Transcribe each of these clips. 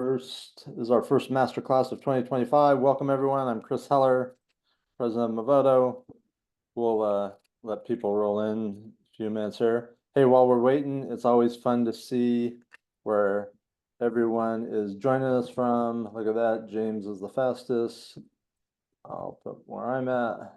This is our first masterclass of 2025. Welcome, everyone. I'm Chris Heller, President of Movoto. We'll let people roll in a few minutes here. Hey, while we're waiting, it's always fun to see where everyone is joining us from. Look at that. James is the fastest. I'll put where I'm at.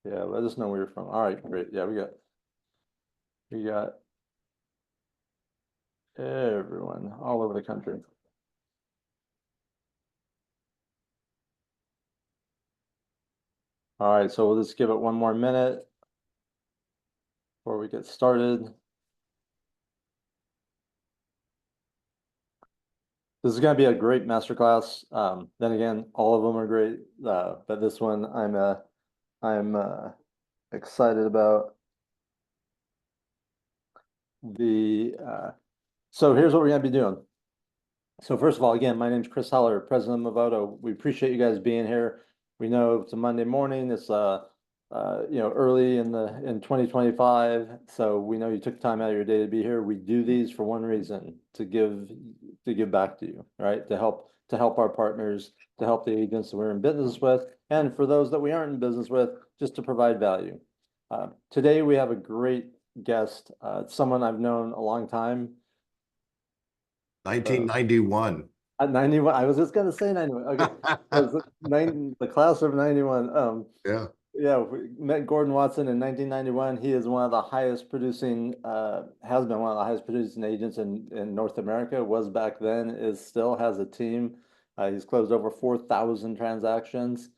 Yeah, let us know where you're from. All right, great. Yeah, we got everyone all over the country. All right, so we'll just give it one more minute before we get started. This is going to be a great masterclass. Then again, all of them are great, but this one I'm excited about. So here's what we're going to be doing. So first of all, again, my name's Chris Heller, President of Movoto. We appreciate you guys being here. We know it's a Monday morning. It's early in 2025. So we know you took time out of your day to be here. We do these for one reason, to give back to you, right? To help our partners, to help the agents that we're in business with, and for those that we aren't in business with, just to provide value. Today we have a great guest, someone I've known a long time. 1991. 91. I was just gonna say 91. Okay. The class of 91. Yeah. Yeah, we met Gordon Watson in 1991. He is one of the highest producing, has been one of the highest producing agents in North America, was back then, is still, has a team. He's closed over 4,000 transactions.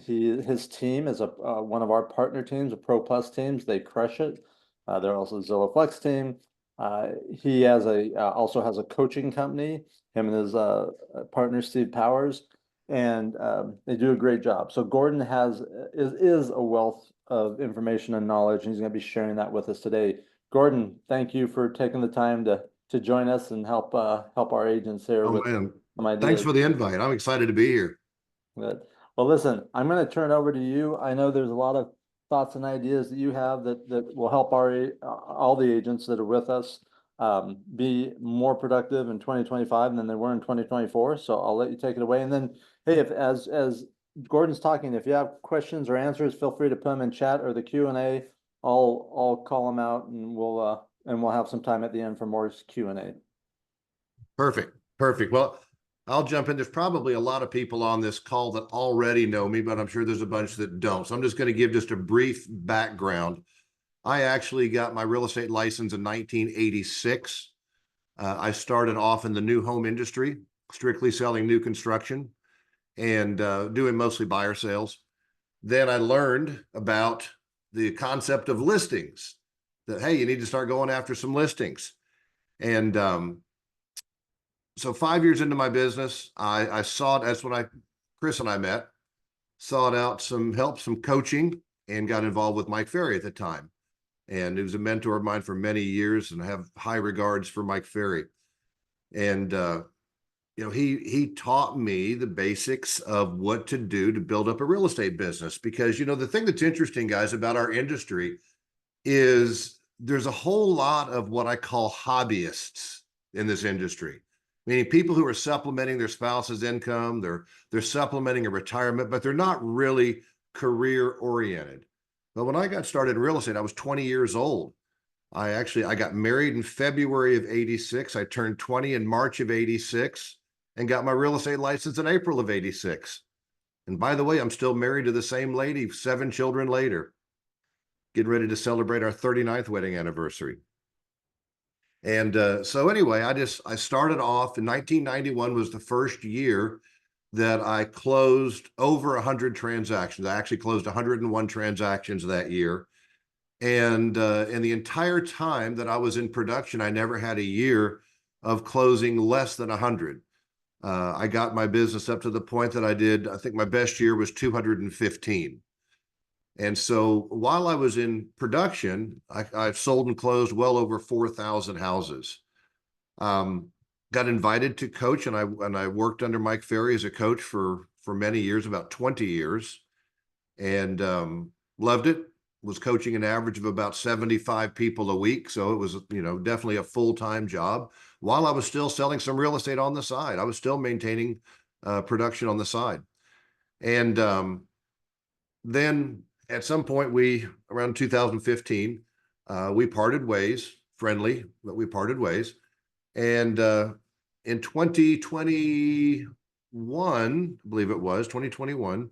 His team is one of our partner teams, a Pro Plus teams. They crush it. They're also a Zillow Flex team. He has also has a coaching company, him and his partner Steve Powers, and they do a great job. So Gordon is a wealth of information and knowledge, and he's going to be sharing that with us today. Gordon, thank you for taking the time to join us and help our agents here with some ideas. Thanks for the invite. I'm excited to be here. Good. Well, listen, I'm going to turn it over to you. I know there's a lot of thoughts and ideas that you have that will help all the agents that are with us be more productive in 2025 than they were in 2024. So I'll let you take it away. And then, hey, if as Gordon's talking, if you have questions or answers, feel free to put them in chat or the Q&A. I'll call them out, and we'll have some time at the end for more Q&A. Perfect. Well, I'll jump in. There's probably a lot of people on this call that already know me, but I'm sure there's a bunch that don't. So I'm just going to give just a brief background. I actually got my real estate license in 1986. I started off in the new home industry, strictly selling new construction and doing mostly buyer sales. Then I learned about the concept of listings, that, hey, you need to start going after some listings. And so 5 years into my business, I sought, that's when Chris and I met, sought out some help, some coaching, and got involved with Mike Ferry at the time. And he was a mentor of mine for many years, and I have high regards for Mike Ferry. And he taught me the basics of what to do to build up a real estate business. Because the thing that's interesting, guys, about our industry is there's a whole lot of what I call hobbyists in this industry, meaning people who are supplementing their spouse's income, they're supplementing a retirement, but they're not really career oriented. But when I got started in real estate, I was 20 years old. I got married in February of 86. I turned 20 in March of 86 and got my real estate license in April of 86. And by the way, I'm still married to the same lady 7 children later, getting ready to celebrate our 39th wedding anniversary. And so anyway, I started off in 1991 was the first year that I closed over 100 transactions. I actually closed 101 transactions that year. And in the entire time that I was in production, I never had a year of closing less than 100. I got my business up to the point that I think my best year was 215. And so while I was in production, I've sold and closed well over 4,000 houses. Got invited to coach, and I worked under Mike Ferry as a coach for for many years, about 20 years, and loved it. Was coaching an average of about 75 people a week. So it was, definitely a full-time job while I was still selling some real estate on the side. I was still maintaining production on the side. And then at some point, around 2015, we parted ways, friendly, but we parted ways. And in 2021, I believe it was 2021,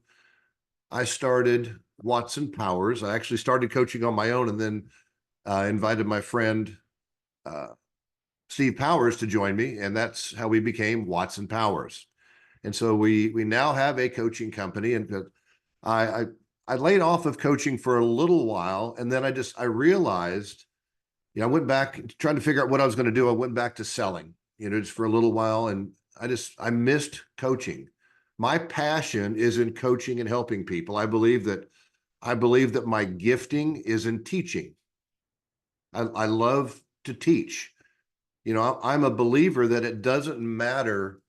I started Watson Powers. I actually started coaching on my own, and then invited my friend Steve Powers to join me, and that's how we became Watson Powers. And so we now have a coaching company, and I laid off of coaching for a little while, and then I realized, I went back trying to figure out what I was going to do. I went back to selling, just for a little while, and I missed coaching. My passion is in coaching and helping people. I believe that my gifting is in teaching. I love to teach. I'm a believer that it doesn't matter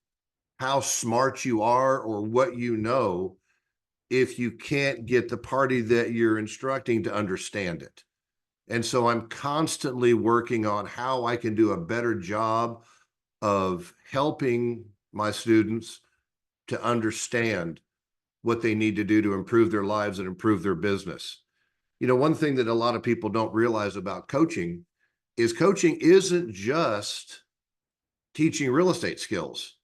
how smart you are or what you know if you can't get the party that you're instructing to understand it. And so I'm constantly working on how I can do a better job of helping my students to understand what they need to do to improve their lives and improve their business. One thing that a lot of people don't realize about coaching isn't just teaching real estate skills.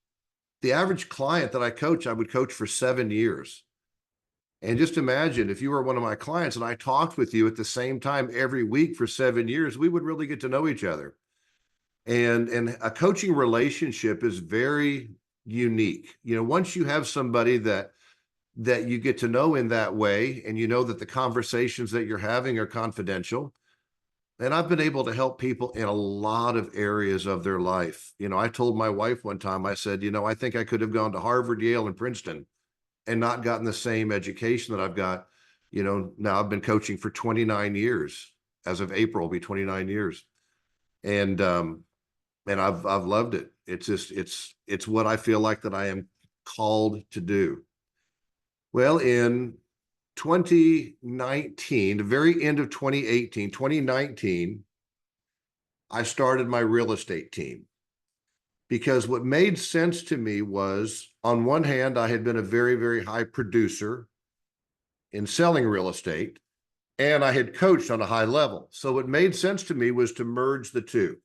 The average client that I would coach for 7 years. And just imagine if you were one of my clients and I talked with you at the same time every week for 7 years, we would really get to know each other. And a coaching relationship is very unique. Once you have somebody that you get to know in that way, and that the conversations that you're having are confidential. And I've been able to help people in a lot of areas of their life. I told my wife one time, I said, I think I could have gone to Harvard, Yale, and Princeton and not gotten the same education that I've got. Now I've been coaching for 29 years. As of April, will be 29 years. And I've loved it. It's what I feel like that I am called to do. Well, in 2019, the very end of 2019, I started my real estate team, because what made sense to me was, on one hand, I had been a very, very high producer in selling real estate, and I had coached on a high level. So what made sense to me was to merge the two.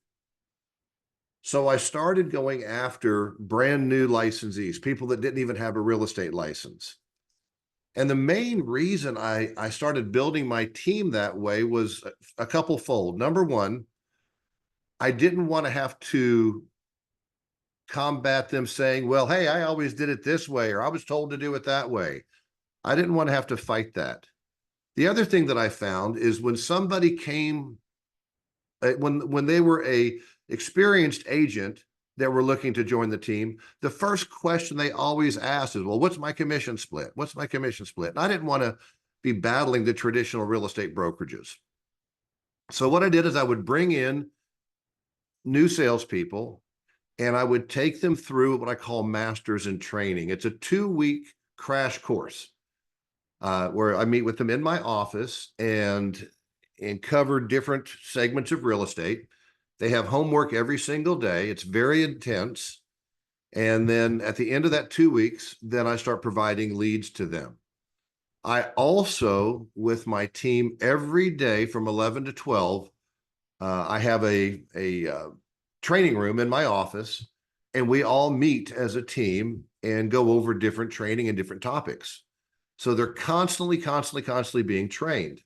So I started going after brand new licensees, people that didn't even have a real estate license. And the main reason I started building my team that way was a couple fold. Number one, I didn't want to have to combat them saying, well, hey, I always did it this way, or I was told to do it that way. I didn't want to have to fight that. The other thing that I found is when somebody came, when they were a experienced agent that were looking to join the team, the first question they always asked is, well, what's my commission split? What's my commission split? And I didn't want to be battling the traditional real estate brokerages. So what I did is I would bring in new salespeople, and I would take them through what I call Masters in Training. It's a 2-week crash course where I meet with them in my office and cover different segments of real estate. They have homework every single day. It's very intense. And then at the end of that 2 weeks, then I start providing leads to them. I also, with my team, every day from 11 to 12, I have a training room in my office, and we all meet as a team and go over different training and different topics. So they're constantly being trained.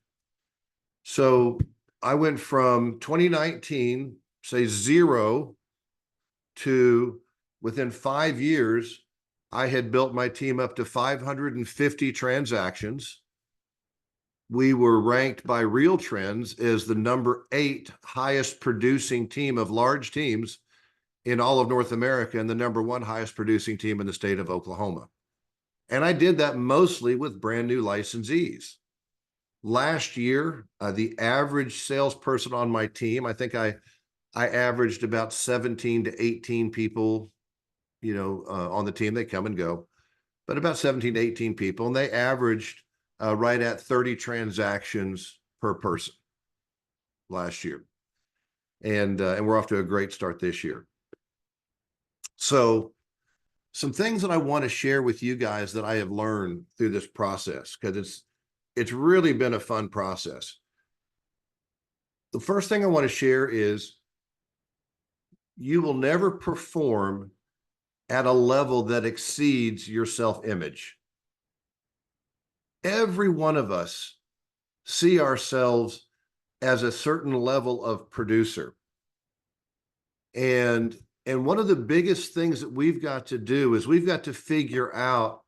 So I went from 2019, say 0, to within 5 years, I had built my team up to 550 transactions. We were ranked by Real Trends as the number 8 highest producing team of large teams in all of North America, and the number 1 highest producing team in the state of Oklahoma. And I did that mostly with brand new licensees. Last year, the average salesperson on my team, I think I averaged about 17 to 18 people, on the team. They come and go. but about 17 to 18 people, and they averaged right at 30 transactions per person last year. And we're off to a great start this year. So some things that I want to share with you guys that I have learned through this process, because it's really been a fun process. The first thing I want to share is you will never perform at a level that exceeds your self-image. Every one of us see ourselves as a certain level of producer. And one of the biggest things that we've got to do is we've got to figure out,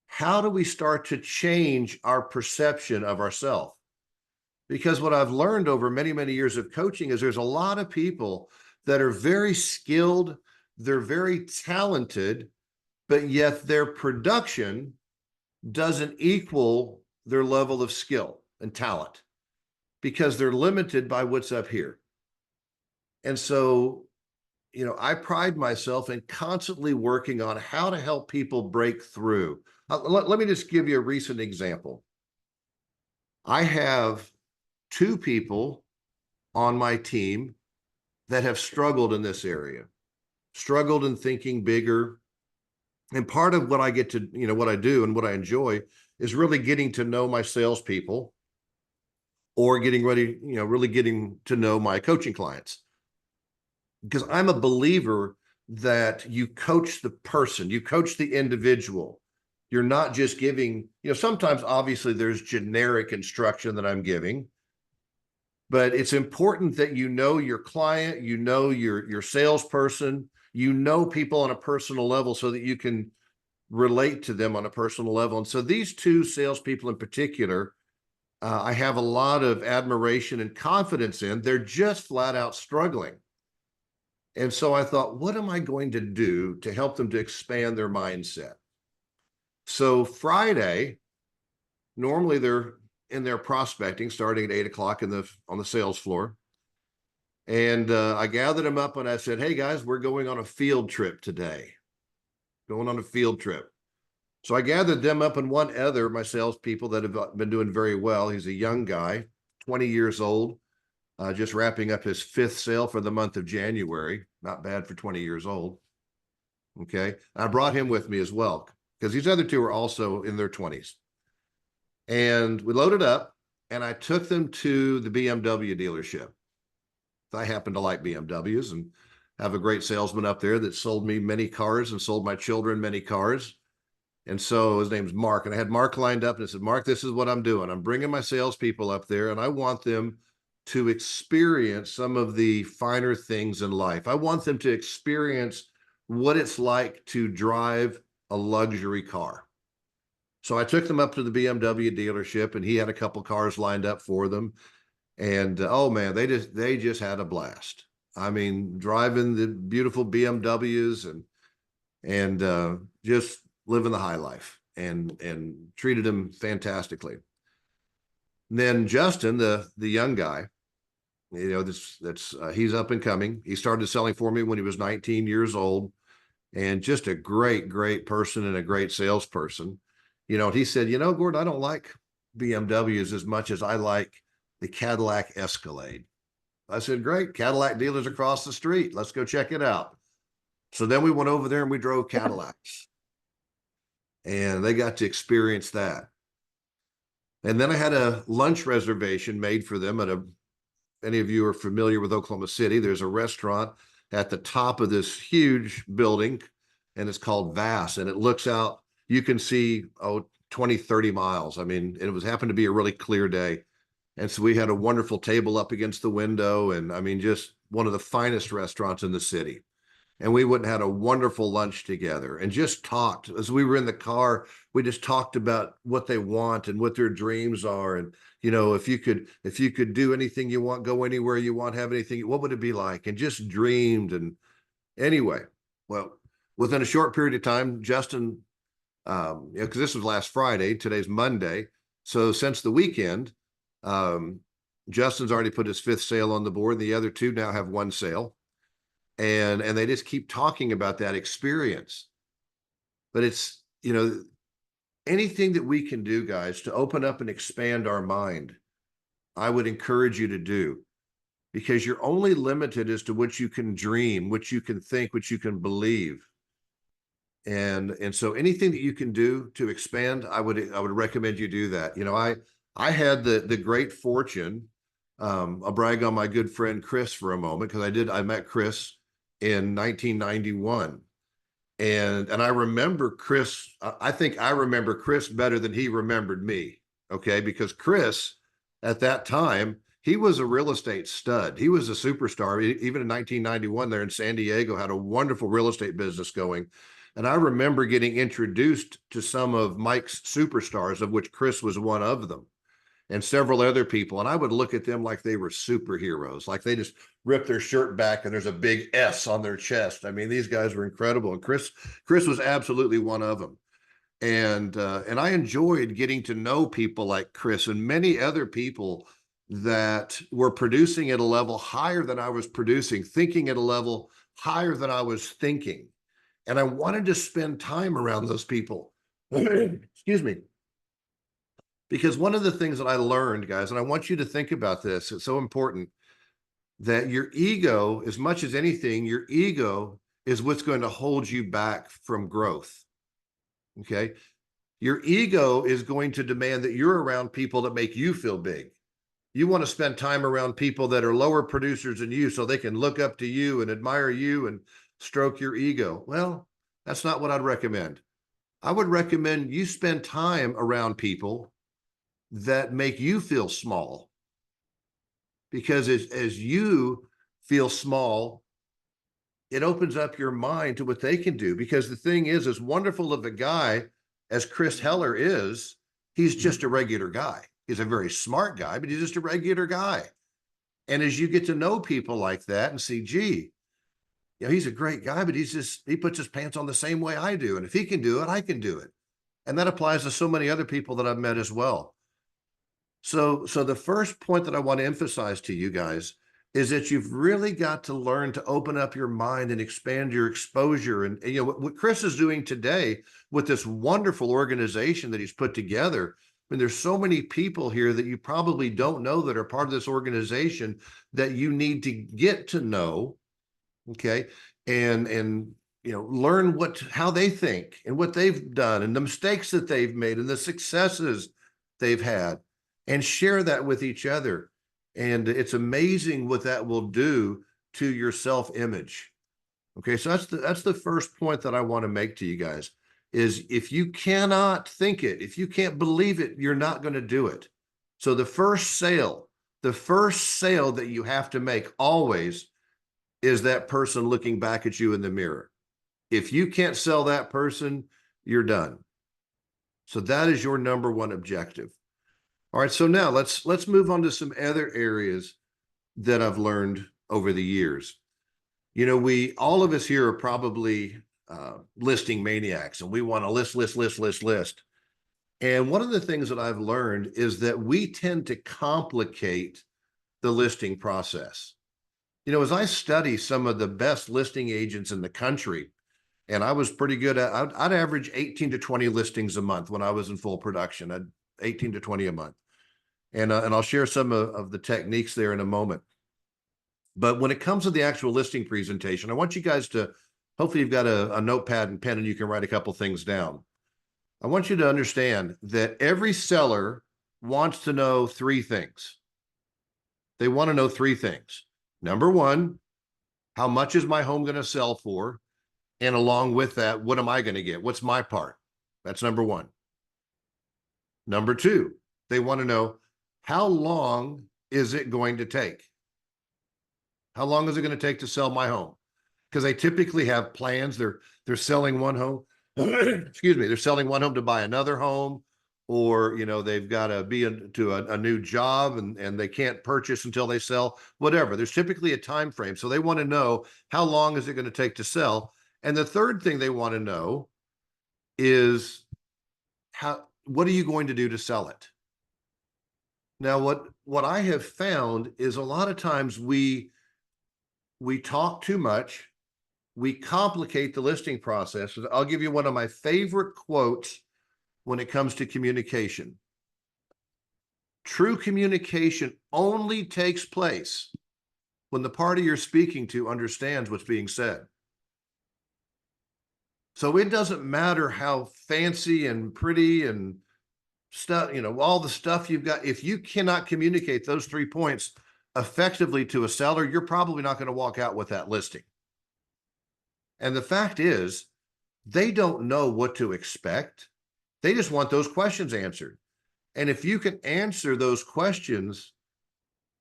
how do we start to change our perception of ourselves? Because what I've learned over many, many years of coaching is there's a lot of people that are very skilled, they're very talented, but yet their production doesn't equal their level of skill and talent because they're limited by what's up here. And so, you know, I pride myself in constantly working on how to help people break through. Let me just give you a recent example. I have 2 people on my team that have struggled in this area, struggled in thinking bigger. And part of what I get to, you know, what I do and what I enjoy is really getting to know my salespeople, or getting ready, you know, really getting to know my coaching clients. Because I'm a believer that you coach the person, you coach the individual. You're not just giving, you know, sometimes obviously there's generic instruction that I'm giving, but it's important that you know your client, you know your salesperson, you know people on a personal level so that you can relate to them on a personal level. And so these 2 salespeople in particular, I have a lot of admiration and confidence in. They're just flat out struggling. And so I thought, what am I going to do to help them to expand their mindset? So Friday, normally they're in their prospecting starting at 8 o'clock on the sales floor. And I gathered them up and I said, hey guys, we're going on a field trip today. Going on a field trip. So I gathered them up and one other, my salespeople that have been doing very well. He's a young guy, 20 years old, just wrapping up his 5th sale for the month of January. Not bad for 20 years old. Okay. I brought him with me as well, because these other 2 are also in their 20s. And we loaded up and I took them to the BMW dealership. I happen to like BMWs and have a great salesman up there that sold me many cars and sold my children many cars. And so his name's Mark, and I had Mark lined up and I said, Mark, this is what I'm doing. I'm bringing my salespeople up there and I want them to experience some of the finer things in life. I want them to experience what it's like to drive a luxury car. So I took them up to the BMW dealership and he had a couple cars lined up for them. And oh man, they just had a blast. I mean, driving the beautiful BMWs and just living the high life, and treated him fantastically. And then Justin, the young guy, you know, he's up and coming. He started selling for me when he was 19 years old, and just a great person and a great salesperson. You know, he said, you know, Gordon, I don't like BMWs as much as I like the Cadillac Escalade. I said, great, Cadillac dealers across the street. Let's go check it out. So then we went over there and we drove Cadillacs. And they got to experience that. And then I had a lunch reservation made for them any of you are familiar with Oklahoma City, there's a restaurant at the top of this huge building, and it's called Vass, and it looks out, you can see, 20, 30 miles. I mean, it happened to be a really clear day. And so we had a wonderful table up against the window, and I mean, just one of the finest restaurants in the city. And we went and had a wonderful lunch together and just talked. As we were in the car, we just talked about what they want and what their dreams are. And, you know, if you could do anything you want, go anywhere you want, have anything, what would it be like? And just dreamed. And anyway, well, within a short period of time, Justin, you know, because this was last Friday, today's Monday. So since the weekend, Justin's already put his 5th sale on the board. The other 2 now have 1 sale. And they just keep talking about that experience. But it's you know, anything that we can do, guys, to open up and expand our mind, I would encourage you to do, because you're only limited as to what you can dream, what you can think, what you can believe. And so anything that you can do to expand, I would recommend you do that. You know, I had the great fortune, I'll brag on my good friend Chris for a moment, because I met Chris in 1991. And I remember Chris, I think I remember Chris better than he remembered me. Okay, because Chris at that time, he was a real estate stud. He was a superstar. Even in 1991 there in San Diego, had a wonderful real estate business going. And I remember getting introduced to some of Mike's superstars, of which Chris was one of them, and several other people. And I would look at them like they were superheroes, like they just rip their shirt back and there's a big S on their chest. I mean, these guys were incredible. And Chris was absolutely one of them. And I enjoyed getting to know people like Chris and many other people that were producing at a level higher than I was producing, thinking at a level higher than I was thinking. And I wanted to spend time around those people. Excuse me. Because one of the things that I learned, guys, and I want you to think about this, it's so important, that your ego, as much as anything, your ego is what's going to hold you back from growth. Okay. Your ego is going to demand that you're around people that make you feel big. You want to spend time around people that are lower producers than you so they can look up to you and admire you and stroke your ego. Well, that's not what I'd recommend. I would recommend you spend time around people that make you feel small, because as you feel small, it opens up your mind to what they can do. Because the thing is, as wonderful of a guy as Chris Heller is, he's just a regular guy. He's a very smart guy, but he's just a regular guy. And as you get to know people like that and see, gee, you know, he's a great guy, but he puts his pants on the same way I do. And if he can do it, I can do it. And that applies to so many other people that I've met as well. So the first point that I want to emphasize to you guys is that you've really got to learn to open up your mind and expand your exposure. And you know, what Chris is doing today with this wonderful organization that he's put together. I mean, there's so many people here that you probably don't know that are part of this organization that you need to get to know. Okay. And you know, learn how they think and what they've done and the mistakes that they've made and the successes they've had, and share that with each other. And it's amazing what that will do to your self-image. Okay, so that's the first point that I want to make to you guys, is if you cannot think it, if you can't believe it, you're not going to do it. So the first sale that you have to make always is that person looking back at you in the mirror. If you can't sell that person, you're done. So that is your number one objective. All right, so now let's move on to some other areas that I've learned over the years. You know, all of us here are probably listing maniacs, and we want to list. And one of the things that I've learned is that we tend to complicate the listing process. You know, as I study some of the best listing agents in the country, and I was pretty good at, I'd average 18 to 20 listings a month when I was in full production. I'd 18 to 20 a month. And I'll share some of the techniques there in a moment. But when it comes to the actual listing presentation, I want you guys to, hopefully you've got a notepad and pen and you can write a couple things down. I want you to understand that every seller wants to know three things. They want to know three things. Number one, how much is my home going to sell for? And along with that, what am I going to get? What's my part? That's number one. Number two, they want to know, how long is it going to take? How long is it going to take to sell my home? Because they typically have plans. They're selling one home. Excuse me. They're selling one home to buy another home, or, you know, they've got to be into a new job and they can't purchase until they sell, whatever. There's typically a time frame. So they want to know, how long is it going to take to sell? And the third thing they want to know is, what are you going to do to sell it? Now, what I have found is a lot of times we talk too much we complicate the listing process. I'll give you one of my favorite quotes when it comes to communication. True communication only takes place when the party you're speaking to understands what's being said. So it doesn't matter how fancy and pretty and stuff, all the stuff you've got. If you cannot communicate those 3 points effectively to a seller, you're probably not going to walk out with that listing. And the fact is, they don't know what to expect. They just want those questions answered. And if you can answer those questions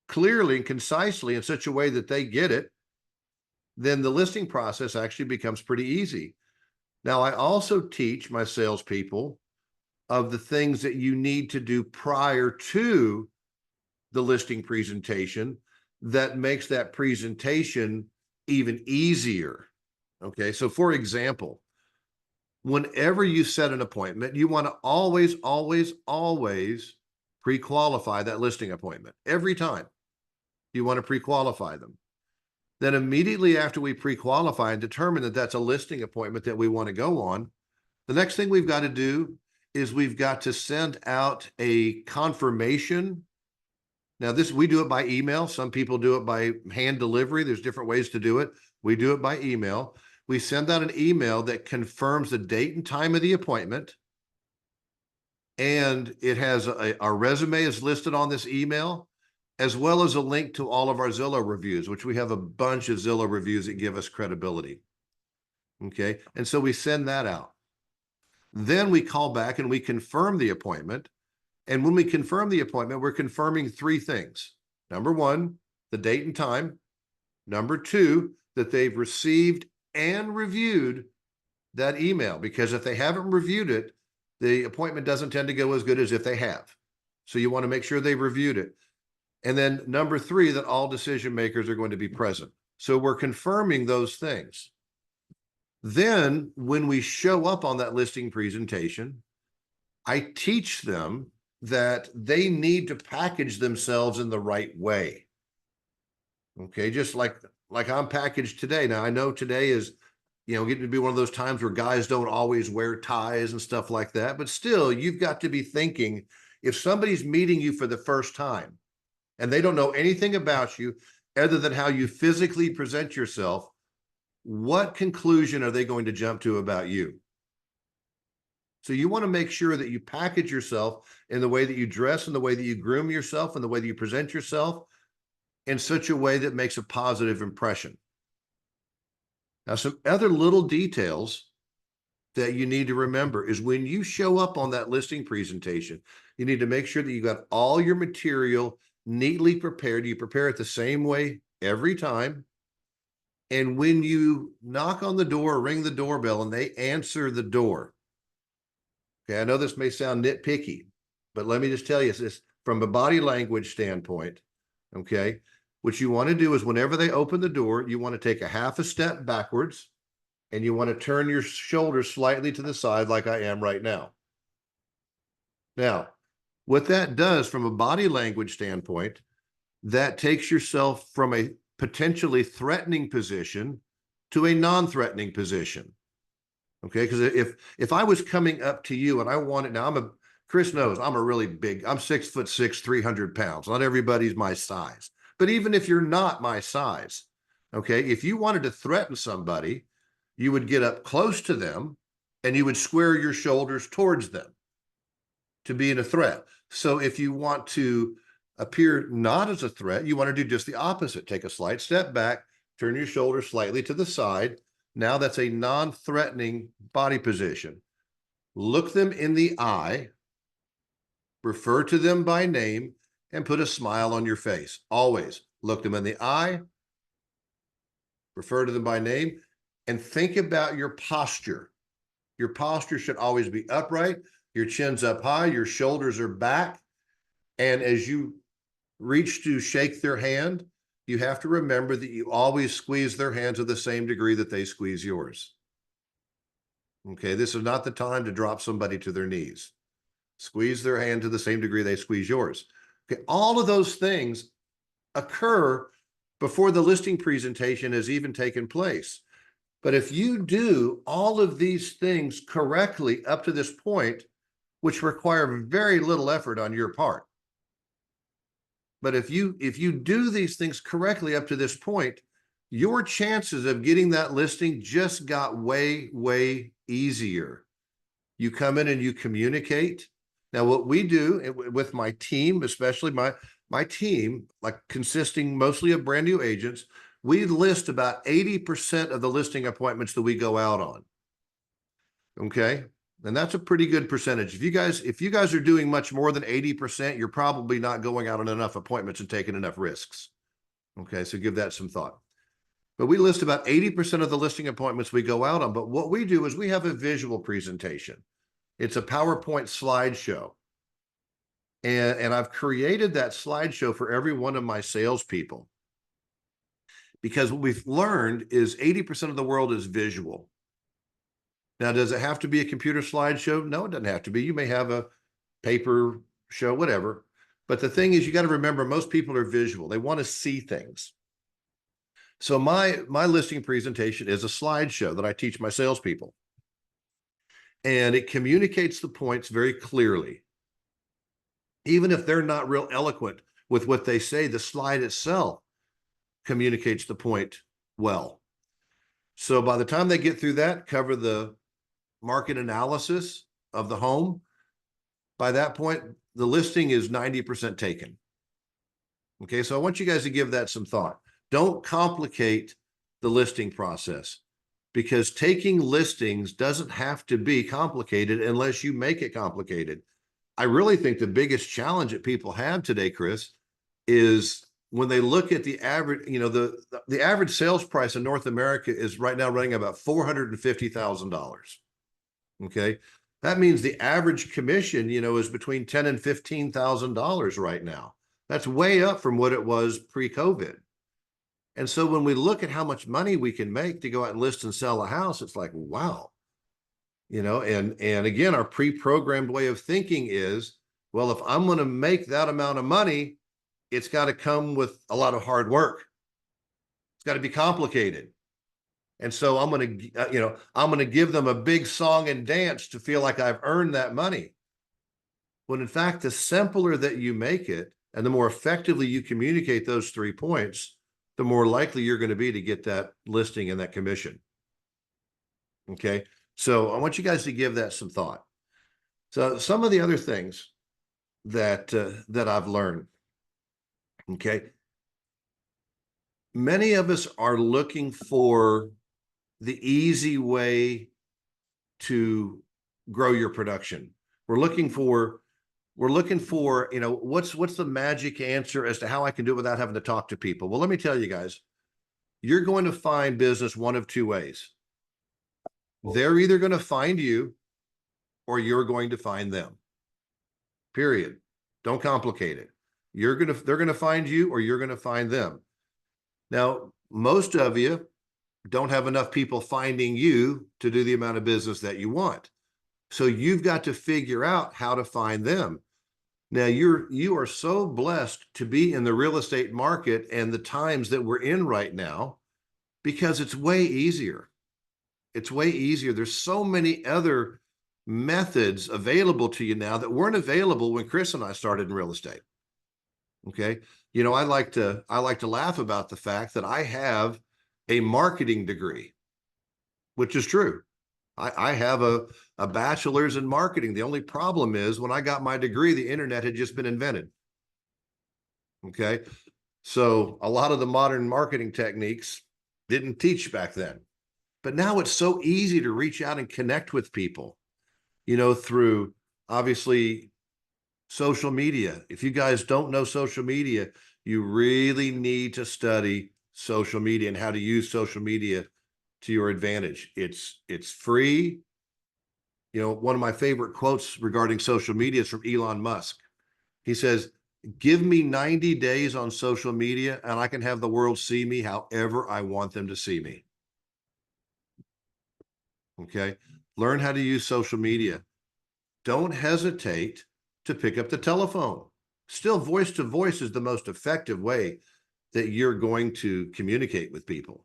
clearly and concisely in such a way that they get it, then the listing process actually becomes pretty easy. Now, I also teach my salespeople of the things that you need to do prior to the listing presentation that makes that presentation even easier. Okay, so for example, whenever you set an appointment, you want to always pre-qualify that listing appointment. Every time you want to pre-qualify them. Then immediately after we pre-qualify and determine that that's a listing appointment that we want to go on, the next thing we've got to do is we've got to send out a confirmation. Now we do it by email. Some people do it by hand delivery. There's different ways to do it. We do it by email. We send out an email that confirms the date and time of the appointment. And it has our resume is listed on this email, as well as a link to all of our Zillow reviews, which we have a bunch of Zillow reviews that give us credibility. Okay. And so we send that out. Then we call back and we confirm the appointment. And when we confirm the appointment, we're confirming 3 things. Number 1, the date and time. Number 2, that they've received and reviewed that email, because if they haven't reviewed it, the appointment doesn't tend to go as good as if they have. So you want to make sure they've reviewed it. And then number 3, that all decision makers are going to be present. So we're confirming those things. Then when we show up on that listing presentation, I teach them that they need to package themselves in the right way. Okay, just like I'm packaged today. Now I know today is, getting to be one of those times where guys don't always wear ties and stuff like that, but still you've got to be thinking, if somebody's meeting you for the first time and they don't know anything about you other than how you physically present yourself, what conclusion are they going to jump to about you? So you want to make sure that you package yourself in the way that you dress, in the way that you groom yourself, in the way that you present yourself in such a way that makes a positive impression. Now, some other little details that you need to remember is when you show up on that listing presentation, you need to make sure that you got all your material neatly prepared. You prepare it the same way every time. And when you knock on the door or ring the doorbell and they answer the door, okay, I know this may sound nitpicky, but let me just tell you this from a body language standpoint, okay? What you want to do is whenever they open the door, you want to take a half a step backwards and you want to turn your shoulders slightly to the side like I am right now. Now, what that does from a body language standpoint, that takes yourself from a potentially threatening position to a non-threatening position. Okay, because if I was coming up to you and I wanted, now Chris knows I'm I'm 6'6", 300 pounds. Not everybody's my size. But even if you're not my size, okay, if you wanted to threaten somebody, you would get up close to them and you would square your shoulders towards them to be in a threat. So if you want to appear not as a threat, you want to do just the opposite. Take a slight step back, turn your shoulders slightly to the side. Now that's a non-threatening body position. Look them in the eye, refer to them by name, and put a smile on your face. Always look them in the eye, refer to them by name, and think about your posture. Your posture should always be upright. Your chin's up high, your shoulders are back. And as you reach to shake their hand, you have to remember that you always squeeze their hand to the same degree that they squeeze yours. Okay, this is not the time to drop somebody to their knees. Squeeze their hand to the same degree they squeeze yours. Okay, all of those things occur before the listing presentation has even taken place. But if you do all of these things correctly up to this point, which require very little effort on your part, but if you do these things correctly up to this point, your chances of getting that listing just got way easier. You come in and you communicate. Now, what we do with my team, especially my team, like consisting mostly of brand new agents, we list about 80% of the listing appointments that we go out on. Okay. And that's a pretty good percentage. If you guys are doing much more than 80%, you're probably not going out on enough appointments and taking enough risks. Okay. So give that some thought. But we list about 80% of the listing appointments we go out on. But what we do is we have a visual presentation. It's a PowerPoint slideshow. And I've created that slideshow for every one of my salespeople. Because what we've learned is 80% of the world is visual. Now, does it have to be a computer slideshow? No, it doesn't have to be. You may have a paper show, whatever. But the thing is, you got to remember, most people are visual. They want to see things. So my listing presentation is a slideshow that I teach my salespeople. And it communicates the points very clearly. Even if they're not real eloquent with what they say, the slide itself communicates the point well. So by the time they get through that, cover the market analysis of the home, by that point, the listing is 90% taken. Okay, so I want you guys to give that some thought. Don't complicate the listing process, because taking listings doesn't have to be complicated unless you make it complicated. I really think the biggest challenge that people have today, Chris, is when they look at the average, the average sales price in North America is right now running about $450,000. Okay. That means the average commission, is between $10,000 and $15,000 right now. That's way up from what it was pre-COVID. And so when we look at how much money we can make to go out and list and sell a house, it's like, wow. And again, our pre-programmed way of thinking is, well, if I'm going to make that amount of money, it's got to come with a lot of hard work. It's got to be complicated. And so I'm going to give them a big song and dance to feel like I've earned that money. When in fact, the simpler that you make it and the more effectively you communicate those 3 points, the more likely you're going to be to get that listing and that commission. Okay. So I want you guys to give that some thought. So some of the other things that I've learned. Okay. Many of us are looking for the easy way to grow your production. We're looking for, what's the magic answer as to how I can do it without having to talk to people? Well, let me tell you guys, you're going to find business one of two ways. They're either going to find you or you're going to find them. Period. Don't complicate it. They're going to find you or you're going to find them. Now, most of you don't have enough people finding you to do the amount of business that you want. So you've got to figure out how to find them. Now you are so blessed to be in the real estate market and the times that we're in right now, because it's way easier. It's way easier. There's so many other methods available to you now that weren't available when Chris and I started in real estate. Okay. I like to laugh about the fact that I have a marketing degree, which is true. I have a bachelor's in marketing. The only problem is when I got my degree, the internet had just been invented. Okay. So a lot of the modern marketing techniques didn't teach back then, but now it's so easy to reach out and connect with people, through obviously social media. If you guys don't know social media, you really need to study social media and how to use social media to your advantage. It's free. One of my favorite quotes regarding social media is from Elon Musk. He says, give me 90 days on social media and I can have the world see me however I want them to see me. Okay. Learn how to use social media. Don't hesitate to pick up the telephone. Still, voice to voice is the most effective way that you're going to communicate with people.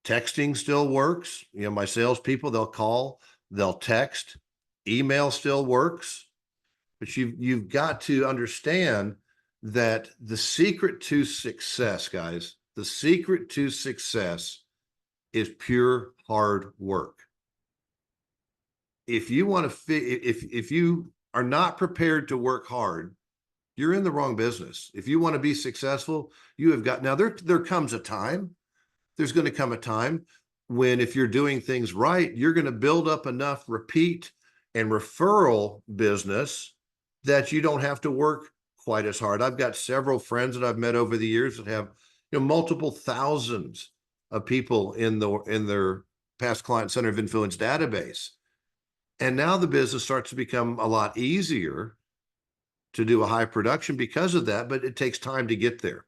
Texting still works. My salespeople, they'll call, they'll text, email still works. But you've got to understand that the secret to success, guys, the secret to success is pure hard work. If you want to if you are not prepared to work hard, you're in the wrong business. If you want to be successful, you have got, now there comes a time, there's going to come a time when, if you're doing things right, you're going to build up enough repeat and referral business that you don't have to work quite as hard. I've got several friends that I've met over the years that have, multiple thousands of people in their past client center of influence database. And now the business starts to become a lot easier to do a high production because of that, but it takes time to get there.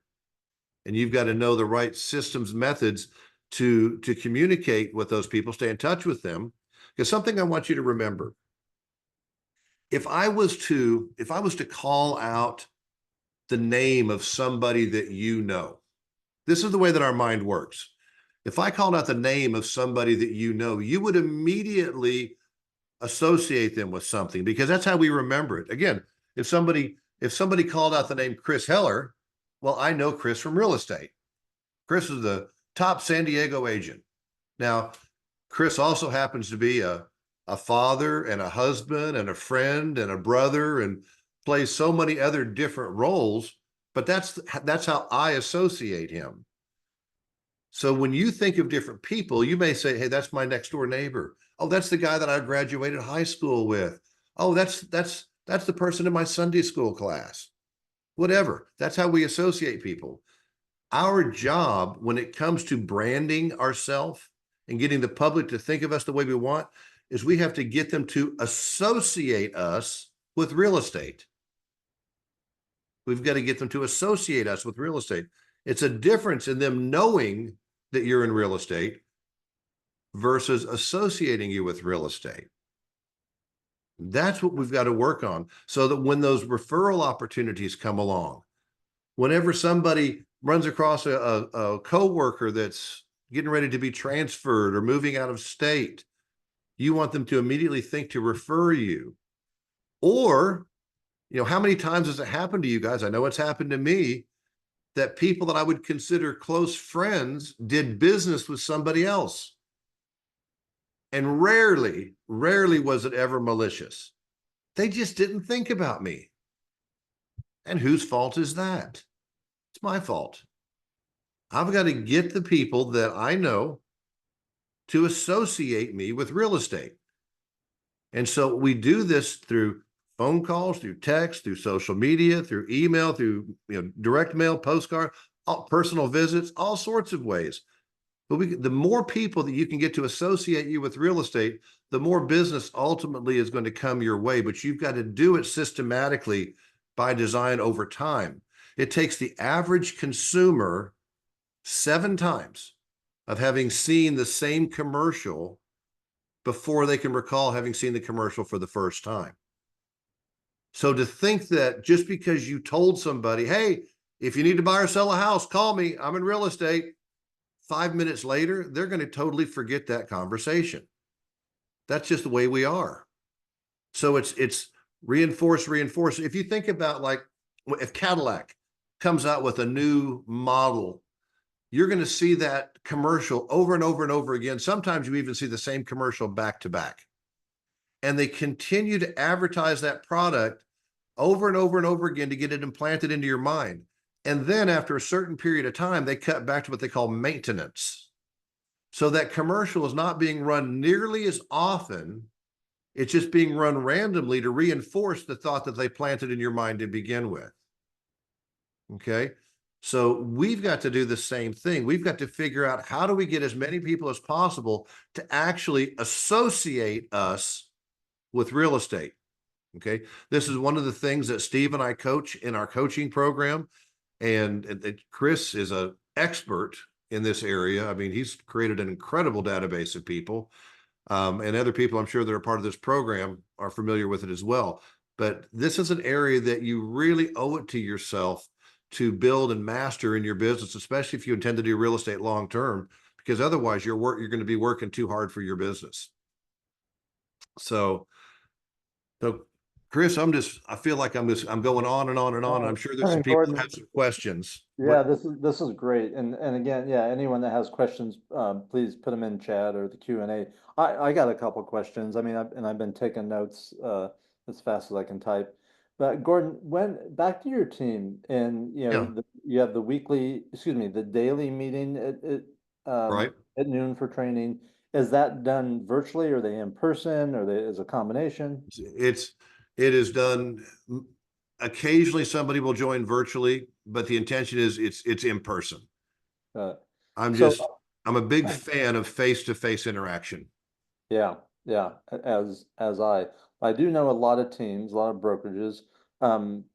And you've got to know the right systems, methods to communicate with those people, stay in touch with them. Because something I want you to remember, if I was to call out the name of somebody that you know, this is the way that our mind works. If I called out the name of somebody that you know, you would immediately associate them with something, because that's how we remember it. Again, if somebody called out the name Chris Heller, well, I know Chris from real estate. Chris is the top San Diego agent. Now, Chris also happens to be a father and a husband and a friend and a brother, and plays so many other different roles, but that's how I associate him. So when you think of different people, you may say, hey, that's my next door neighbor. Oh, that's the guy that I graduated high school with. Oh, that's the person in my Sunday school class. Whatever. That's how we associate people. Our job when it comes to branding ourselves and getting the public to think of us the way we want is we have to get them to associate us with real estate. We've got to get them to associate us with real estate. It's a difference in them knowing that you're in real estate versus associating you with real estate. That's what we've got to work on, so that when those referral opportunities come along, whenever somebody runs across a coworker that's getting ready to be transferred or moving out of state, you want them to immediately think to refer you. Or, how many times has it happened to you guys? I know it's happened to me, that people that I would consider close friends did business with somebody else. And rarely was it ever malicious. They just didn't think about me. And whose fault is that? It's my fault. I've got to get the people that I know to associate me with real estate. And so we do this through phone calls, through text, through social media, through email, through direct mail, postcard, personal visits, all sorts of ways. But the more people that you can get to associate you with real estate, the more business ultimately is going to come your way. But you've got to do it systematically by design over time. It takes the average consumer 7 times of having seen the same commercial before they can recall having seen the commercial for the first time. So to think that just because you told somebody, hey, if you need to buy or sell a house, call me, I'm in real estate, 5 minutes later, they're going to totally forget that conversation. That's just the way we are. So it's reinforce. If you think about, like, if Cadillac comes out with a new model, you're going to see that commercial over and over and over again. Sometimes you even see the same commercial back to back. And they continue to advertise that product over and over and over again to get it implanted into your mind. And then after a certain period of time, they cut back to what they call maintenance. So that commercial is not being run nearly as often. It's just being run randomly to reinforce the thought that they planted in your mind to begin with. Okay. So we've got to do the same thing. We've got to figure out, how do we get as many people as possible to actually associate us with real estate? Okay. This is one of the things that Steve and I coach in our coaching program. And Chris is an expert in this area. I mean, he's created an incredible database of people. And other people I'm sure that are part of this program are familiar with it as well. But this is an area that you really owe it to yourself to build and master in your business, especially if you intend to do real estate long term, because otherwise you're going to be working too hard for your business. So Chris, I feel like I'm going on and on and on. I'm sure there's some people that have some questions. Yeah, this is great. And again, yeah, anyone that has questions, please put them in chat or the Q&A. I got a couple questions. I mean, I've been taking notes as fast as I can type. But Gordon, back to your team, and Yeah, you have the daily meeting right. at noon for training. Is that done virtually? Are they in person? Is a combination? It is done. Occasionally somebody will join virtually, but the intention is it's in person. Uh, I'm so just, I'm a big fan of face-to-face interaction. Yeah, yeah, as I do know a lot of teams, a lot of brokerages, um,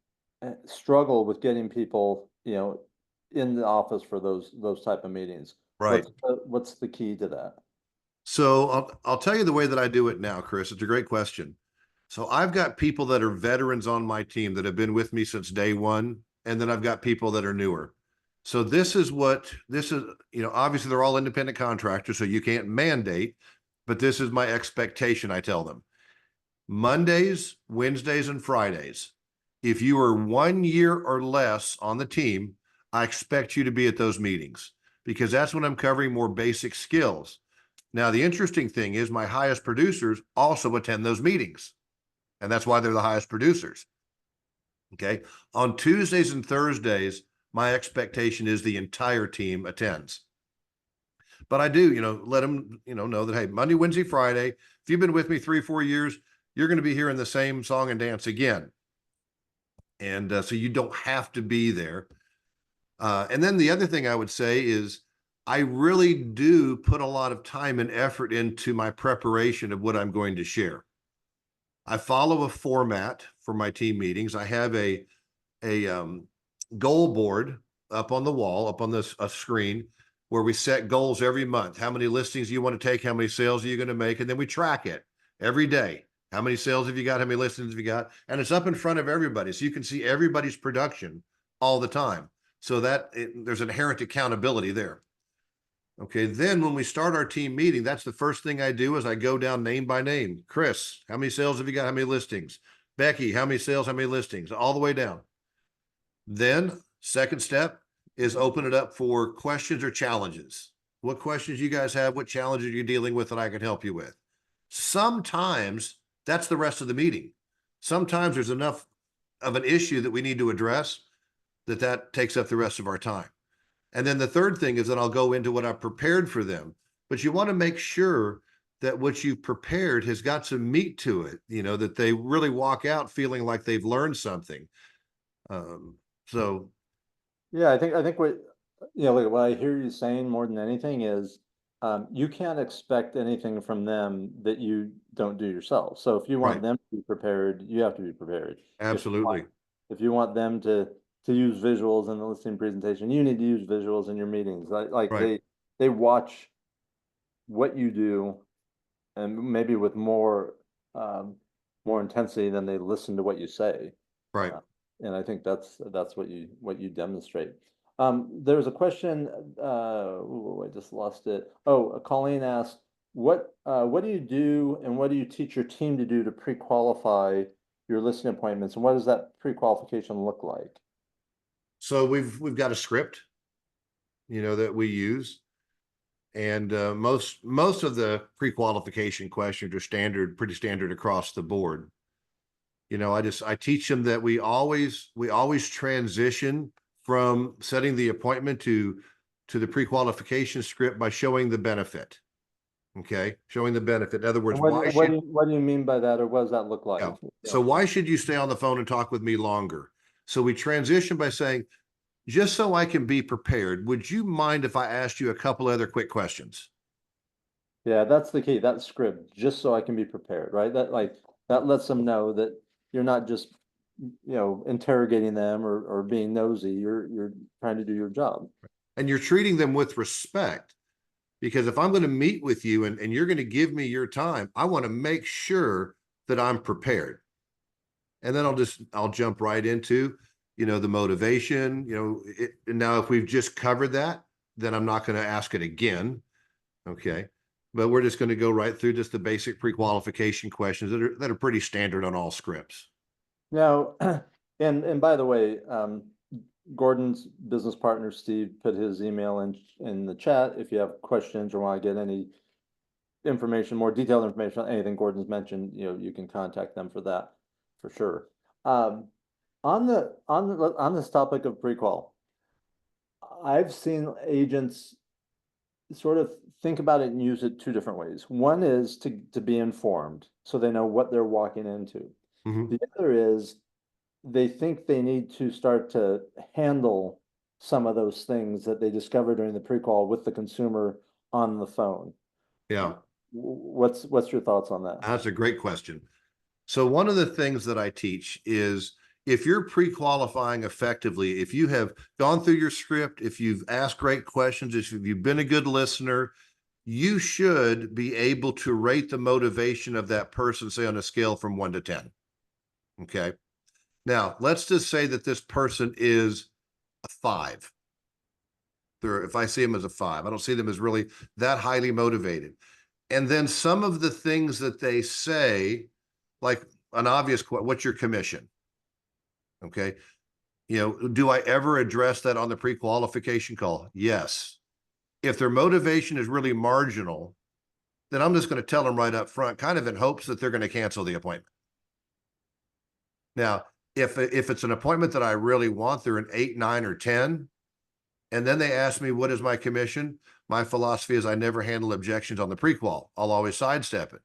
struggle with getting people, in the office for those type of meetings. Right. What's the key to that? So I'll tell you the way that I do it now, Chris. It's a great question. So I've got people that are veterans on my team that have been with me since day one, and then I've got people that are newer. So this is, obviously they're all independent contractors, so you can't mandate, but this is my expectation. I tell them Mondays, Wednesdays, and Fridays. If you are 1 year or less on the team, I expect you to be at those meetings because that's when I'm covering more basic skills. Now, the interesting thing is my highest producers also attend those meetings, and that's why they're the highest producers. Okay. On Tuesdays and Thursdays, my expectation is the entire team attends. But I do, let them, know that, hey, Monday, Wednesday, Friday, if you've been with me 3-4 years, you're going to be hearing the same song and dance again. And so you don't have to be there. And then the other thing I would say is I really do put a lot of time and effort into my preparation of what I'm going to share. I follow a format for my team meetings. I have a goal board up on the wall, up on this screen, where we set goals every month. How many listings you want to take? How many sales are you going to make? And then we track it every day. How many sales have you got? How many listings have you got? And it's up in front of everybody. So you can see everybody's production all the time. So there's inherent accountability there. Okay, then when we start our team meeting, that's the first thing I do is I go down name by name. Chris, how many sales have you got? How many listings? Becky, how many sales? How many listings? All the way down. Then second step is open it up for questions or challenges. What questions you guys have? What challenges are you dealing with that I can help you with? Sometimes that's the rest of the meeting. Sometimes there's enough of an issue that we need to address that takes up the rest of our time. And then the third thing is that I'll go into what I've prepared for them. But you want to make sure that what you've prepared has got some meat to it, that they really walk out feeling like they've learned something. So Yeah, I think look, what I hear you saying more than anything is you can't expect anything from them that you don't do yourself. So if you want right, them to be prepared, you have to be prepared. absolutely. If you want them to use visuals in the listing presentation, you need to use visuals in your meetings. Like Right. they watch what you do and maybe with more intensity than they listen to what you say. Right. And I think that's what you demonstrate. There's a question, I just lost it. Oh, Colleen asked, what do you do and what do you teach your team to do to pre-qualify your listing appointments, and what does that pre-qualification look like? So we've got a script, that we use. And most of the pre-qualification questions are pretty standard across the board. I teach them that we always transition from setting the appointment to the pre-qualification script by showing the benefit. Okay, showing the benefit. In other words, What do you mean by that, or what does that look like? yeah. So why should you stay on the phone and talk with me longer? So we transition by saying, just so I can be prepared, would you mind if I asked you a couple other quick questions? Yeah, that's the key, that script, just so I can be prepared, right? That lets them know that you're not just, interrogating them or being nosy. You're trying to do your job. And you're treating them with respect. Because if I'm going to meet with you and you're going to give me your time, I want to make sure that I'm prepared. And then I'll jump right into, the motivation, now if we've just covered that, then I'm not going to ask it again. Okay. But we're just going to go right through just the basic pre-qualification questions that are pretty standard on all scripts. Now, and by the way, Gordon's business partner, Steve, put his email in the chat. If you have questions or want to get any information, more detailed information on anything Gordon's mentioned, you can contact them for that, for sure. On this topic of pre-qual, I've seen agents sort of think about it and use it two different ways. One is to be informed, so they know what they're walking into. Mhm. The other is they think they need to start to handle some of those things that they discover during the pre-qual with the consumer on the phone. Yeah, What's your thoughts on that? that's a great question. So one of the things that I teach is if you're pre-qualifying effectively, if you have gone through your script, if you've asked great questions, if you've been a good listener, you should be able to rate the motivation of that person, say on a scale from 1 to 10. Okay. Now, let's just say that this person is a 5. If I see them as a 5, I don't see them as really that highly motivated. And then some of the things that they say, like an obvious question, what's your commission? Okay. Do I ever address that on the pre-qualification call? Yes. If their motivation is really marginal, then I'm just going to tell them right up front, kind of in hopes that they're going to cancel the appointment. Now, if it's an appointment that I really want, they're an 8, 9, or 10, and then they ask me, what is my commission? My philosophy is I never handle objections on the pre-qual. I'll always sidestep it.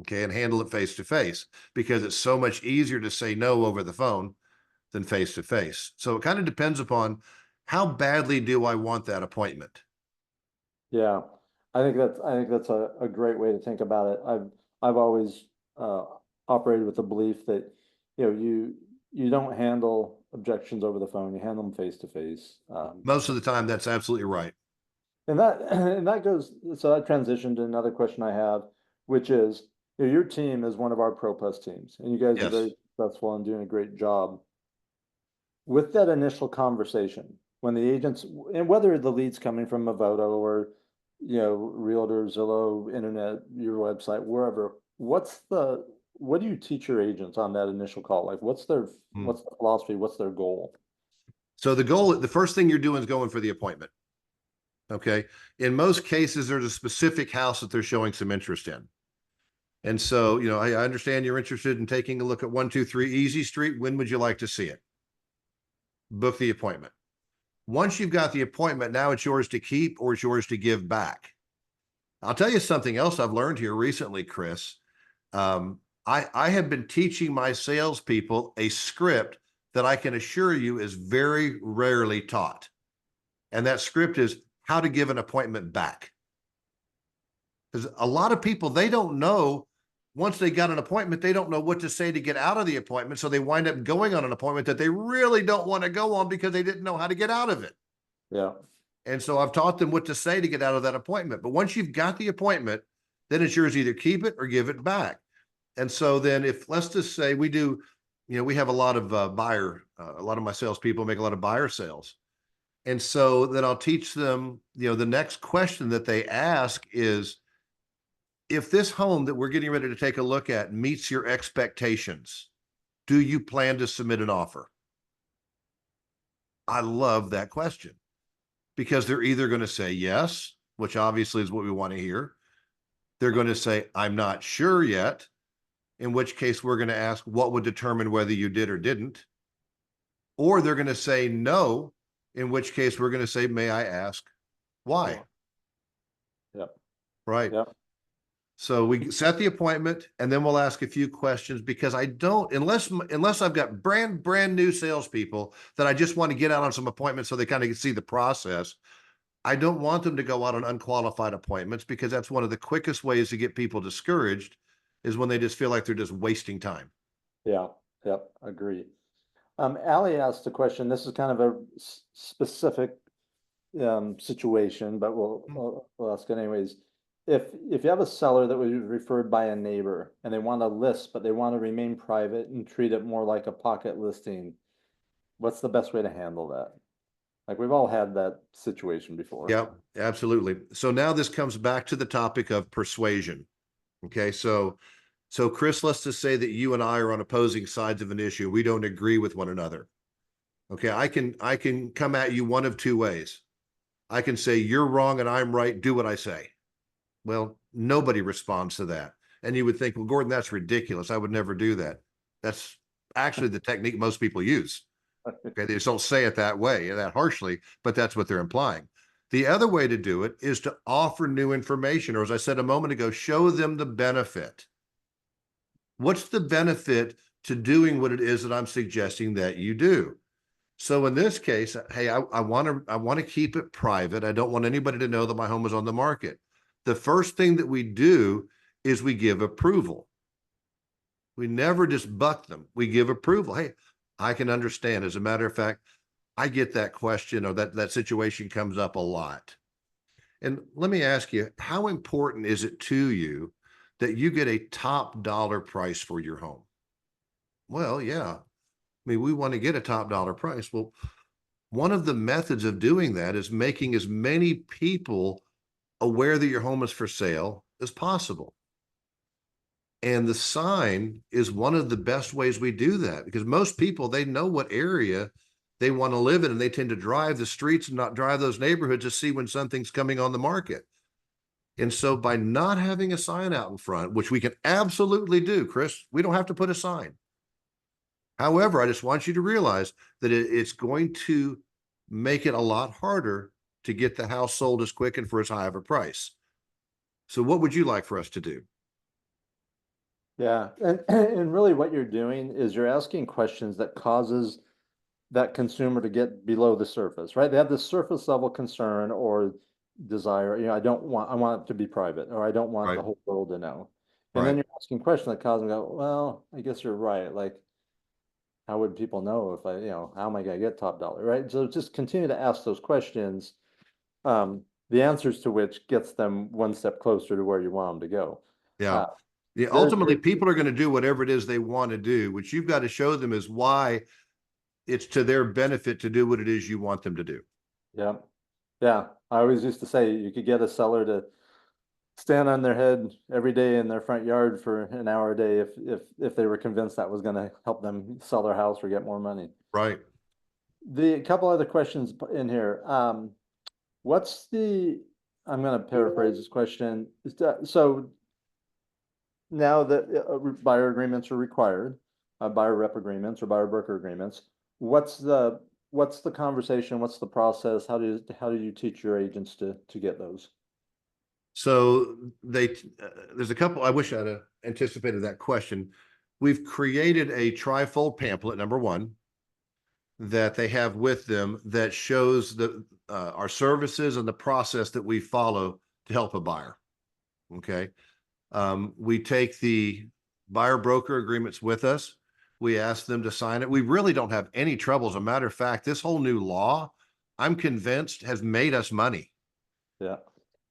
Okay, and handle it face to face because it's so much easier to say no over the phone than face to face. So it kind of depends upon how badly do I want that appointment. Yeah, I think that's a great way to think about it. I've always operated with the belief that you don't handle objections over the phone, you handle them face to face. Most of the time, that's absolutely right. And that goes, so that transitioned to another question I have, which is, your team is one of our Pro Plus teams, and you guys are Yes. very successful and doing a great job. With that initial conversation, when the agents, and whether the lead's coming from Movoto or, Realtor, Zillow, internet, your website, wherever, what do you teach your agents on that initial call? Like, what's their philosophy? What's their goal? So the first thing you're doing is going for the appointment. Okay. In most cases, there's a specific house that they're showing some interest in. And so, I understand you're interested in taking a look at 123 Easy Street. When would you like to see it? Book the appointment. Once you've got the appointment, now it's yours to keep or it's yours to give back. I'll tell you something else I've learned here recently, Chris. I have been teaching my salespeople a script that I can assure you is very rarely taught. And that script is how to give an appointment back. Because a lot of people, they don't know, once they got an appointment, they don't know what to say to get out of the appointment. So they wind up going on an appointment that they really don't want to go on because they didn't know how to get out of it. Yeah. And so I've taught them what to say to get out of that appointment. But once you've got the appointment, then it's yours, either keep it or give it back. And so then if, let's just say we do, we have a lot of a lot of my salespeople make a lot of buyer sales. And so then I'll teach them, the next question that they ask is, if this home that we're getting ready to take a look at meets your expectations, do you plan to submit an offer? I love that question because they're either going to say yes, which obviously is what we want to hear. They're going to say, I'm not sure yet, in which case we're going to ask what would determine whether you did or didn't. Or they're going to say no, in which case we're going to say, may I ask why? Yep. Right. Yep. So we set the appointment and then we'll ask a few questions because I don't, unless I've got brand new salespeople that I just want to get out on some appointments so they kind of see the process. I don't want them to go out on unqualified appointments because that's one of the quickest ways to get people discouraged is when they just feel like they're just wasting time. Yeah. Yep. Agree. Allie asked a question. This is kind of a specific situation, but we'll ask it anyways. If you have a seller that was referred by a neighbor and they want to list, but they want to remain private and treat it more like a pocket listing, what's the best way to handle that? Like we've all had that situation before. Yeah, absolutely. So now this comes back to the topic of persuasion. Okay, so Chris, let's just say that you and I are on opposing sides of an issue. We don't agree with one another. Okay, I can come at you one of two ways. I can say you're wrong and I'm right. Do what I say. Well, nobody responds to that. And you would think, well, Gordon, that's ridiculous. I would never do that. That's actually the technique most people use. Okay, they just don't say it that way, that harshly, but that's what they're implying. The other way to do it is to offer new information, or as I said a moment ago, show them the benefit. What's the benefit to doing what it is that I'm suggesting that you do? So in this case, hey, I want to keep it private. I don't want anybody to know that my home is on the market. The first thing that we do is we give approval. We never just buck them. We give approval. Hey, I can understand. As a matter of fact, I get that question or that situation comes up a lot. And let me ask you, how important is it to you that you get a top dollar price for your home? Well, yeah. I mean, we want to get a top dollar price. Well, one of the methods of doing that is making as many people aware that your home is for sale as possible. And the sign is one of the best ways we do that, because most people, they know what area they want to live in, and they tend to drive the streets and not drive those neighborhoods to see when something's coming on the market. And so by not having a sign out in front, which we can absolutely do, Chris, we don't have to put a sign. However, I just want you to realize that it's going to make it a lot harder to get the house sold as quick and for as high of a price. So what would you like for us to do? Yeah, and really what you're doing is you're asking questions that causes that consumer to get below the surface, right? They have this surface level concern or desire, I want it to be private, or I don't want Right, the whole world to know. And then right. you're asking questions that cause them to go, well, I guess you're right. Like, how would people know if how am I gonna get top dollar, right? So just continue to ask those questions, the answers to which gets them one step closer to where you want them to go. Yeah. Uh, Yeah. the other Ultimately, great, people are going to do whatever it is they want to do. What you've got to show them is why it's to their benefit to do what it is you want them to do. yeah, yeah. I always used to say you could get a seller to stand on their head every day in their front yard for an hour a day if they were convinced that was going to help them sell their house or get more money. Right. The couple other questions in here. What's the, I'm going to paraphrase this question. So now that buyer agreements are required, buyer rep agreements or buyer broker agreements, what's the conversation? What's the process? How do you teach your agents to get those? So there's a couple, I wish I'd anticipated that question. We've created a trifold pamphlet, number one, that they have with them that shows our services and the process that we follow to help a buyer. Okay. We take the buyer broker agreements with us. We ask them to sign it. We really don't have any trouble. As a matter of fact, this whole new law, I'm convinced, has made us money. Yeah.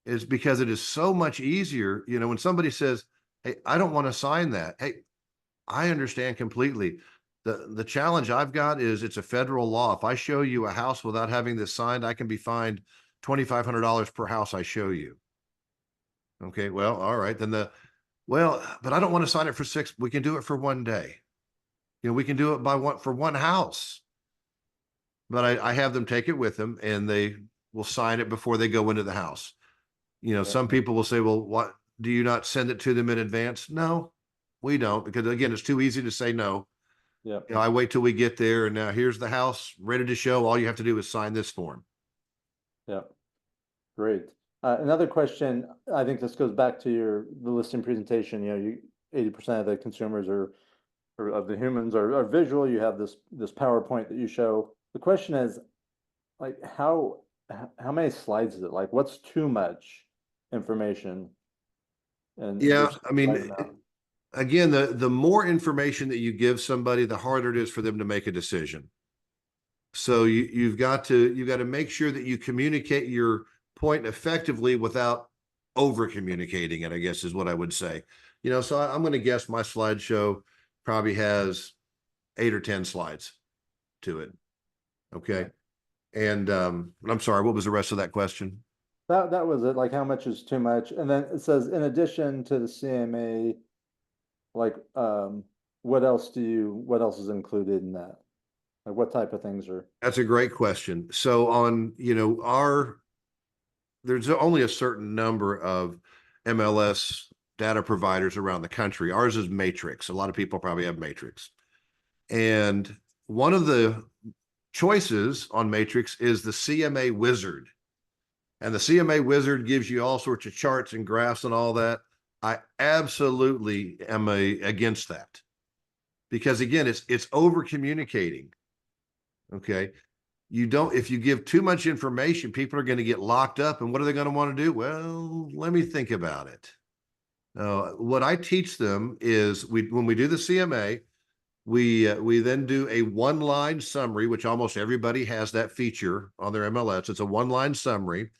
Is because it is so much easier. When somebody says, hey, I don't want to sign that. Hey, I understand completely. The challenge I've got is it's a federal law. If I show you a house without having this signed, I can be fined $2,500 per house I show you. Okay, well, all right, then but I don't want to sign it for 6. We can do it for one day. We can do it for one house. But I have them take it with them and they will sign it before they go into the house. Some people will say, well, what, do you not send it to them in advance? No, we don't, because again, it's too easy to say no. Yeah. I wait till we get there and now here's the house ready to show. All you have to do is sign this form. Yeah. Great. Another question, I think this goes back to the listing presentation, 80% of the consumers or of the humans are visual. You have this PowerPoint that you show. The question is, like, how many slides is it? Like, what's too much information? And Yeah, versus I mean, right enough? again, the more information that you give somebody, the harder it is for them to make a decision. So you've got to make sure that you communicate your point effectively without over communicating it, I guess is what I would say. So I'm going to guess my slideshow probably has 8 or 10 slides to it. Okay. And I'm sorry, what was the rest of that question? That was it, like how much is too much? And then it says, in addition to the CMA, like, what else what else is included in that? Like what type of things are, That's a great question. So on, there's only a certain number of MLS data providers around the country. Ours is Matrix. A lot of people probably have Matrix. And one of the choices on Matrix is the CMA Wizard. And the CMA Wizard gives you all sorts of charts and graphs and all that. I absolutely am against that because again, it's over communicating. Okay. You don't, if you give too much information, people are going to get locked up. And what are they going to want to do? Well, let me think about it. What I teach them is when we do the CMA, we then do a one-line summary, which almost everybody has that feature on their MLS. It's a one-line summary.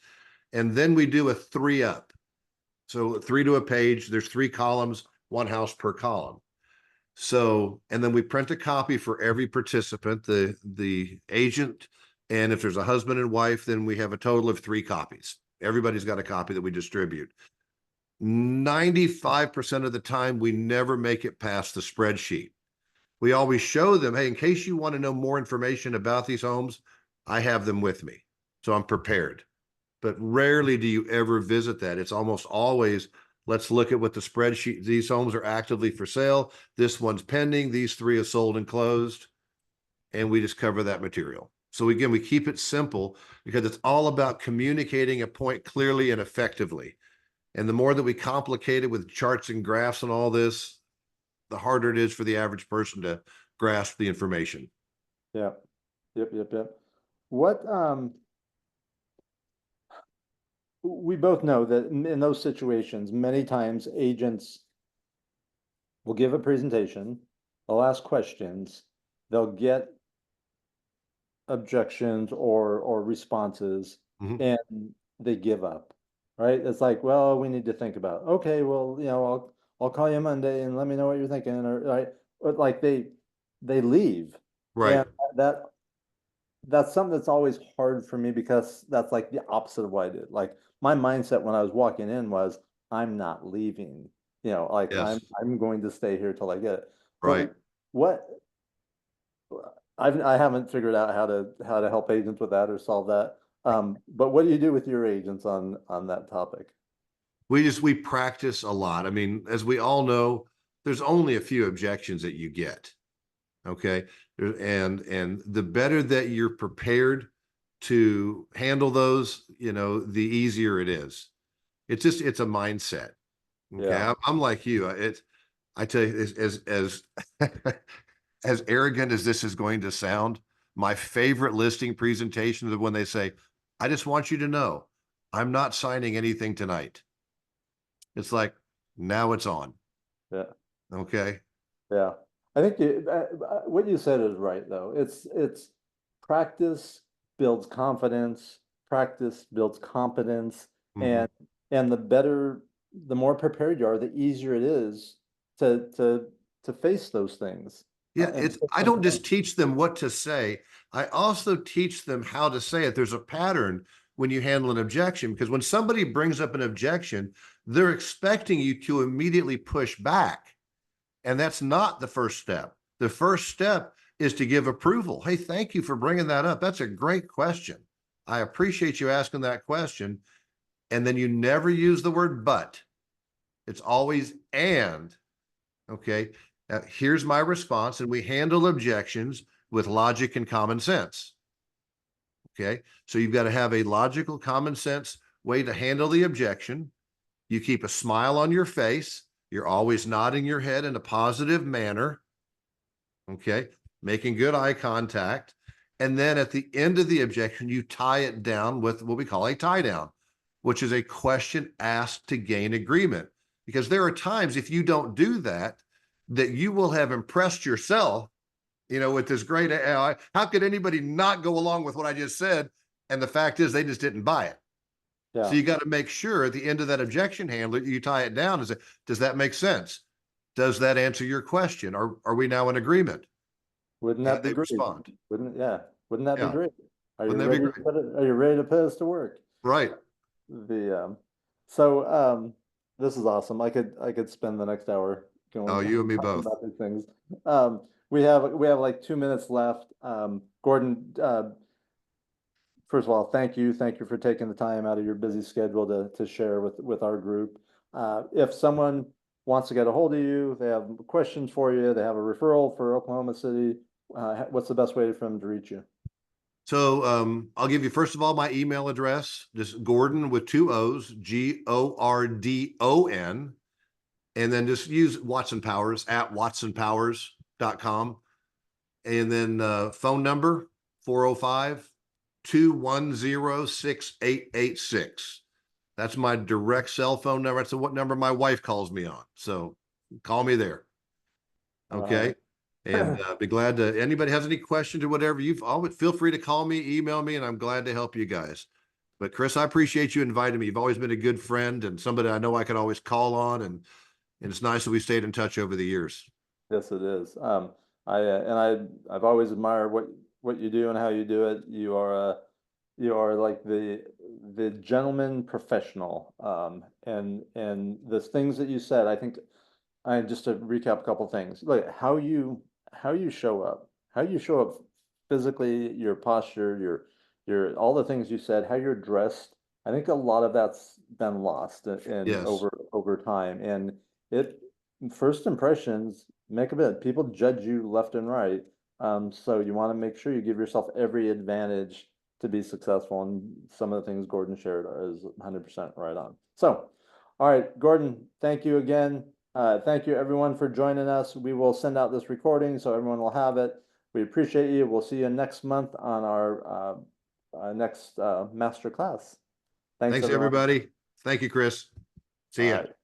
And then we do a 3-up. So 3 to a page, there's 3 columns, 1 house per column. So, and then we print a copy for every participant, the agent, and if there's a husband and wife, then we have a total of 3 copies. Everybody's got a copy that we distribute. 95% of the time, we never make it past the spreadsheet. We always show them, hey, in case you want to know more information about these homes, I have them with me. So I'm prepared. But rarely do you ever visit that. It's almost always, let's look at what the spreadsheet, these homes are actively for sale. This one's pending. These 3 are sold and closed. And we just cover that material. So again, we keep it simple because it's all about communicating a point clearly and effectively. And the more that we complicate it with charts and graphs and all this, the harder it is for the average person to grasp the information. yeah, yep. What, we both know that in those situations, many times agents will give a presentation, they'll ask questions, they'll get objections or responses, and they give up, right? It's like, well, we need to think about it. Okay, well, I'll call you Monday and let me know what you're thinking, or right, but like they leave. Right. And that's something that's always hard for me because that's like the opposite of what I did. Like my mindset when I was walking in was, I'm not leaving. Like Yes. I'm going to stay here till I get it. Right. But what I haven't figured out how to help agents with that or solve that. But what do you do with your agents on that topic? We practice a lot. I mean, as we all know, there's only a few objections that you get. Okay. And the better that you're prepared to handle those, the easier it is. It's a mindset. Okay. Yeah. I'm like you. I tell you, as as arrogant as this is going to sound, my favorite listing presentation is when they say, I just want you to know, I'm not signing anything tonight. It's like, now it's on. Yeah. Okay. Yeah. I think what you said is right though. It's practice builds confidence, practice builds competence, Mhm. and the more prepared you are, the easier it is to face those things. Yeah, And I don't just teach them what to say. I also teach them how to say it. There's a pattern when you handle an objection, because when somebody brings up an objection, they're expecting you to immediately push back. And that's not the first step. The first step is to give approval. Hey, thank you for bringing that up. That's a great question. I appreciate you asking that question. And then you never use the word but. It's always and. Okay. Here's my response. And we handle objections with logic and common sense. Okay. So you've got to have a logical, common sense way to handle the objection. You keep a smile on your face. You're always nodding your head in a positive manner. Okay. Making good eye contact. And then at the end of the objection, you tie it down with what we call a tie down, which is a question asked to gain agreement. Because there are times if you don't do that, that you will have impressed yourself, with this great AI. How could anybody not go along with what I just said? And the fact is they just didn't buy it. So you got to make sure at the end of that objection handler, you tie it down and say, does that make sense? Does that answer your question? Are we now in agreement? Wouldn't And that be they great? respond. Wouldn't that be Yeah. great? Are you Wouldn't that be ready to great? put it, are you ready to put us to work? Right. The so this is awesome. I could spend the next hour Oh, going you and me talking both. about these things. We have like 2 minutes left. Gordon, first of all, thank you for taking the time out of your busy schedule to share with our group. If someone wants to get a hold of you, they have questions for you, they have a referral for Oklahoma City, what's the best way for them to reach you? So I'll give you first of all my email address, just Gordon with 2 O's, Gordon, and then just use Watson Powers at watsonpowers.com. And then phone number 405-210-6886. That's my direct cell phone number. That's what number my wife calls me on. So call me there. Okay. And be glad to, anybody has any questions or whatever, you've always feel free to call me, email me, and I'm glad to help you guys. But Chris, I appreciate you inviting me. You've always been a good friend and somebody I know I can always call on, and it's nice that we stayed in touch over the years. Yes, it is. I've always admired what you do and how you do it. You are like the gentleman professional. And the things that you said, I think, I just to recap a couple things, like how you show up physically, your posture, your all the things you said, how you're dressed. I think a lot of that's been lost in Yes. over time, and it first impressions make a bit. People judge you left and right, so you want to make sure you give yourself every advantage to be successful. And some of the things Gordon shared is 100% right on. So, all right, Gordon, thank you again. Thank you everyone for joining us. We will send out this recording so everyone will have it. We appreciate you. We'll see you next month on our next master class. Thanks, Thanks, everyone. everybody. Thank you, Chris. See All ya. right.